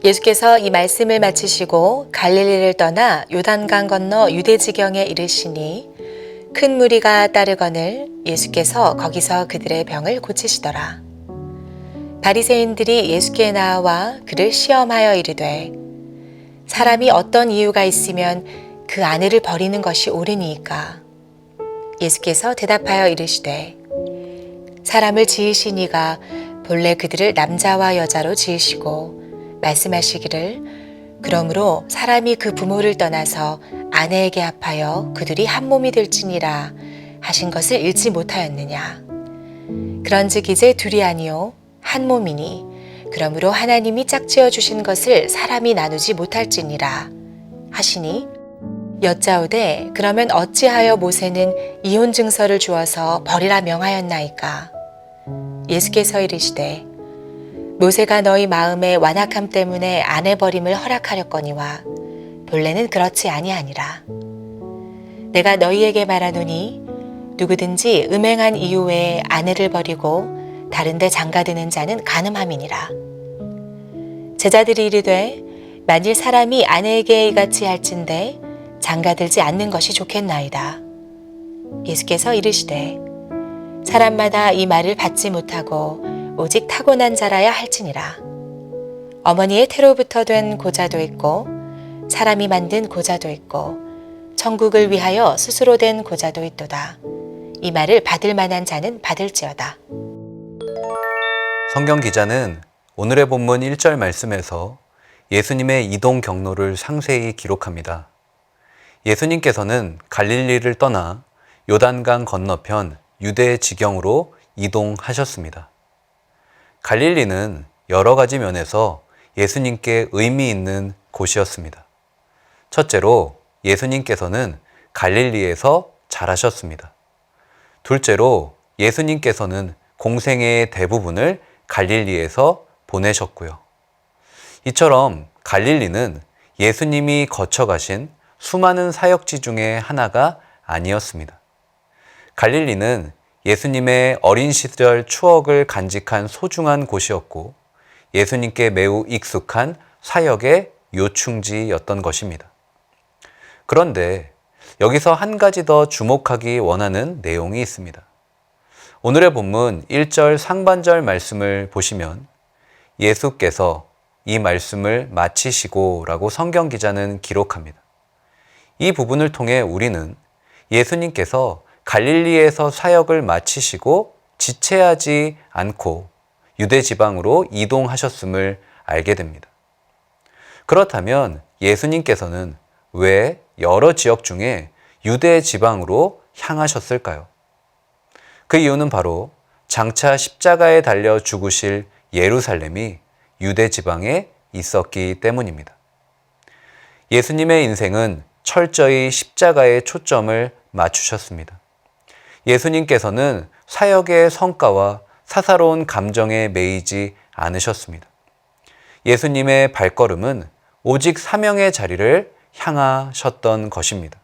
예수께서 이 말씀을 마치시고 갈릴리를 떠나 요단강 건너 유대지경에 이르시니 큰 무리가 따르거늘 예수께서 거기서 그들의 병을 고치시더라. 바리새인들이 예수께 나와 그를 시험하여 이르되 사람이 어떤 이유가 있으면 그 아내를 버리는 것이 옳으니이까? 예수께서 대답하여 이르시되 사람을 지으신 이가 본래 그들을 남자와 여자로 지으시고 말씀하시기를 그러므로 사람이 그 부모를 떠나서 아내에게 합하여 그들이 한 몸이 될지니라 하신 것을 읽지 못하였느냐. 그런즉 이제 둘이 아니요 한 몸이니 그러므로 하나님이 짝지어 주신 것을 사람이 나누지 못할지니라 하시니 여짜오되 그러면 어찌하여 모세는 이혼 증서를 주어서 버리라 명하였나이까? 예수께서 이르시되 모세가 너희 마음의 완악함 때문에 아내 버림을 허락하렸거니와 본래는 그렇지 아니하니라. 내가 너희에게 말하노니 누구든지 음행한 이유 외에 아내를 버리고 다른 데 장가드는 자는 간음함이니라. 제자들이 이르되 만일 사람이 아내에게 이같이 할진대 장가들지 않는 것이 좋겠나이다. 예수께서 이르시되 사람마다 이 말을 받지 못하고 오직 타고난 자라야 할지니라. 어머니의 태로부터 된 고자도 있고 사람이 만든 고자도 있고 천국을 위하여 스스로 된 고자도 있도다. 이 말을 받을 만한 자는 받을지어다. 성경 기자는 오늘의 본문 1절 말씀에서 예수님의 이동 경로를 상세히 기록합니다. 예수님께서는 갈릴리를 떠나 요단강 건너편 유대 지경으로 이동하셨습니다. 갈릴리는 여러 가지 면에서 예수님께 의미 있는 곳이었습니다. 첫째로 예수님께서는 갈릴리에서 자라셨습니다. 둘째로 예수님께서는 공생애의 대부분을 갈릴리에서 보내셨고요. 이처럼 갈릴리는 예수님이 거쳐가신 수많은 사역지 중에 하나가 아니었습니다. 갈릴리는 예수님의 어린 시절 추억을 간직한 소중한 곳이었고 예수님께 매우 익숙한 사역의 요충지였던 것입니다. 그런데 여기서 한 가지 더 주목하기 원하는 내용이 있습니다. 오늘의 본문 1절 상반절 말씀을 보시면 예수께서 이 말씀을 마치시고 라고 성경 기자는 기록합니다. 이 부분을 통해 우리는 예수님께서 갈릴리에서 사역을 마치시고 지체하지 않고 유대 지방으로 이동하셨음을 알게 됩니다. 그렇다면 예수님께서는 왜 여러 지역 중에 유대 지방으로 향하셨을까요? 그 이유는 바로 장차 십자가에 달려 죽으실 예루살렘이 유대 지방에 있었기 때문입니다. 예수님의 인생은 철저히 십자가에 초점을 맞추셨습니다. 예수님께서는 사역의 성과와 사사로운 감정에 매이지 않으셨습니다. 예수님의 발걸음은 오직 사명의 자리를 향하셨던 것입니다.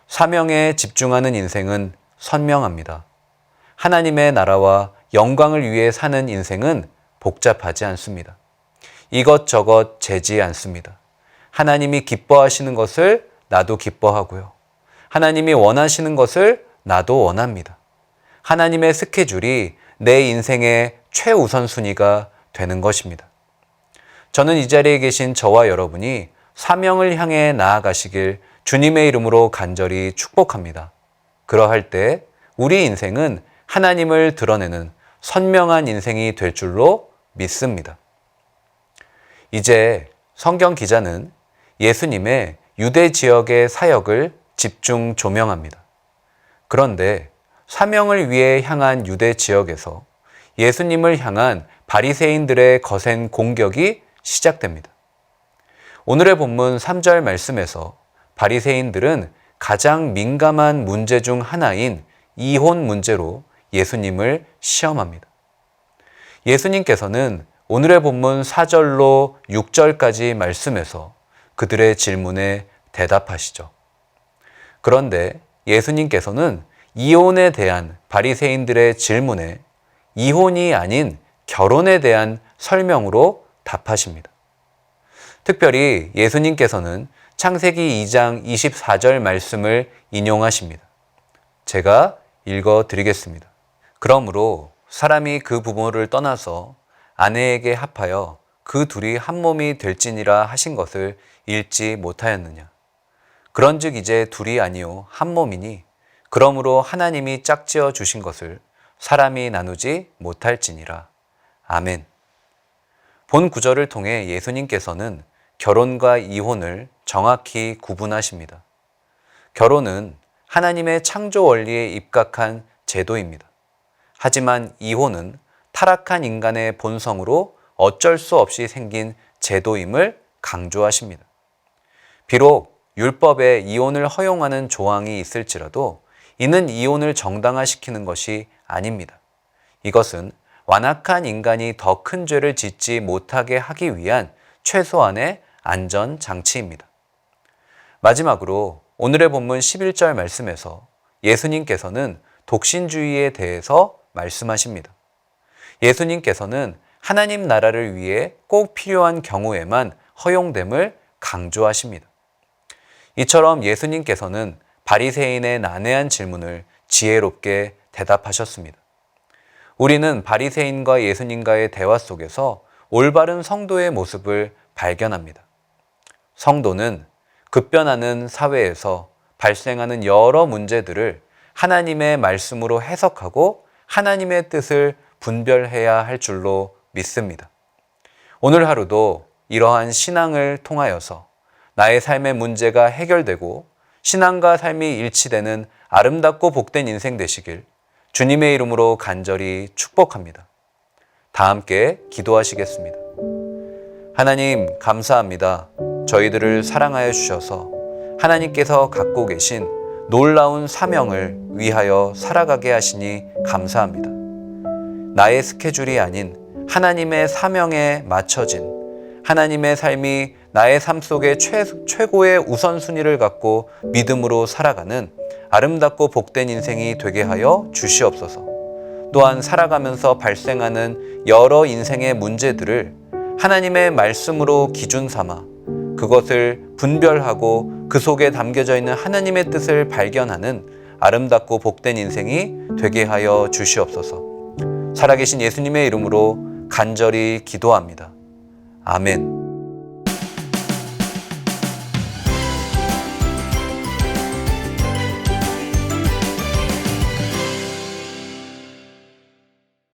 사명에 집중하는 인생은 선명합니다. 하나님의 나라와 영광을 위해 사는 인생은 복잡하지 않습니다. 이것저것 재지 않습니다. 하나님이 기뻐하시는 것을 나도 기뻐하고요. 하나님이 원하시는 것을 나도 원합니다. 하나님의 스케줄이 내 인생의 최우선순위가 되는 것입니다. 저는 이 자리에 계신 저와 여러분이 사명을 향해 나아가시길 주님의 이름으로 간절히 축복합니다. 그러할 때 우리 인생은 하나님을 드러내는 선명한 인생이 될 줄로 믿습니다. 이제 성경 기자는 예수님의 유대 지역의 사역을 집중 조명합니다. 그런데 사명을 위해 향한 유대 지역에서 예수님을 향한 바리새인들의 거센 공격이 시작됩니다. 오늘의 본문 3절 말씀에서 바리새인들은 가장 민감한 문제 중 하나인 이혼 문제로 예수님을 시험합니다. 예수님께서는 오늘의 본문 4절로 6절까지 말씀에서 그들의 질문에 대답하시죠. 그런데 예수님께서는 이혼에 대한 바리새인들의 질문에 이혼이 아닌 결혼에 대한 설명으로 답하십니다. 특별히 예수님께서는 창세기 2장 24절 말씀을 인용하십니다. 제가 읽어 드리겠습니다. 그러므로 사람이 그 부모를 떠나서 아내에게 합하여 그 둘이 한 몸이 될지니라 하신 것을 읽지 못하였느냐. 그런즉 이제 둘이 아니요 한 몸이니 그러므로 하나님이 짝지어 주신 것을 사람이 나누지 못할지니라. 아멘. 본 구절을 통해 예수님께서는 결혼과 이혼을 정확히 구분하십니다. 결혼은 하나님의 창조 원리에 입각한 제도입니다. 하지만 이혼은 타락한 인간의 본성으로 어쩔 수 없이 생긴 제도임을 강조하십니다. 비록 율법에 이혼을 허용하는 조항이 있을지라도 이는 이혼을 정당화시키는 것이 아닙니다. 이것은 완악한 인간이 더 큰 죄를 짓지 못하게 하기 위한 최소한의 안전장치입니다. 마지막으로 오늘의 본문 11절 말씀에서 예수님께서는 독신주의에 대해서 말씀하십니다. 예수님께서는 하나님 나라를 위해 꼭 필요한 경우에만 허용됨을 강조하십니다. 이처럼 예수님께서는 바리새인의 난해한 질문을 지혜롭게 대답하셨습니다. 우리는 바리새인과 예수님과의 대화 속에서 올바른 성도의 모습을 발견합니다. 성도는 급변하는 사회에서 발생하는 여러 문제들을 하나님의 말씀으로 해석하고 하나님의 뜻을 분별해야 할 줄로 믿습니다. 오늘 하루도 이러한 신앙을 통하여서 나의 삶의 문제가 해결되고 신앙과 삶이 일치되는 아름답고 복된 인생 되시길 주님의 이름으로 간절히 축복합니다. 다 함께 기도하시겠습니다. 하나님 감사합니다. 저희들을 사랑하여 주셔서 하나님께서 갖고 계신 놀라운 사명을 위하여 살아가게 하시니 감사합니다. 나의 스케줄이 아닌 하나님의 사명에 맞춰진 하나님의 삶이 나의 삶 속에 최고의 우선순위를 갖고 믿음으로 살아가는 아름답고 복된 인생이 되게 하여 주시옵소서. 또한 살아가면서 발생하는 여러 인생의 문제들을 하나님의 말씀으로 기준 삼아 그것을 분별하고 그 속에 담겨져 있는 하나님의 뜻을 발견하는 아름답고 복된 인생이 되게 하여 주시옵소서. 살아계신 예수님의 이름으로 간절히 기도합니다. 아멘.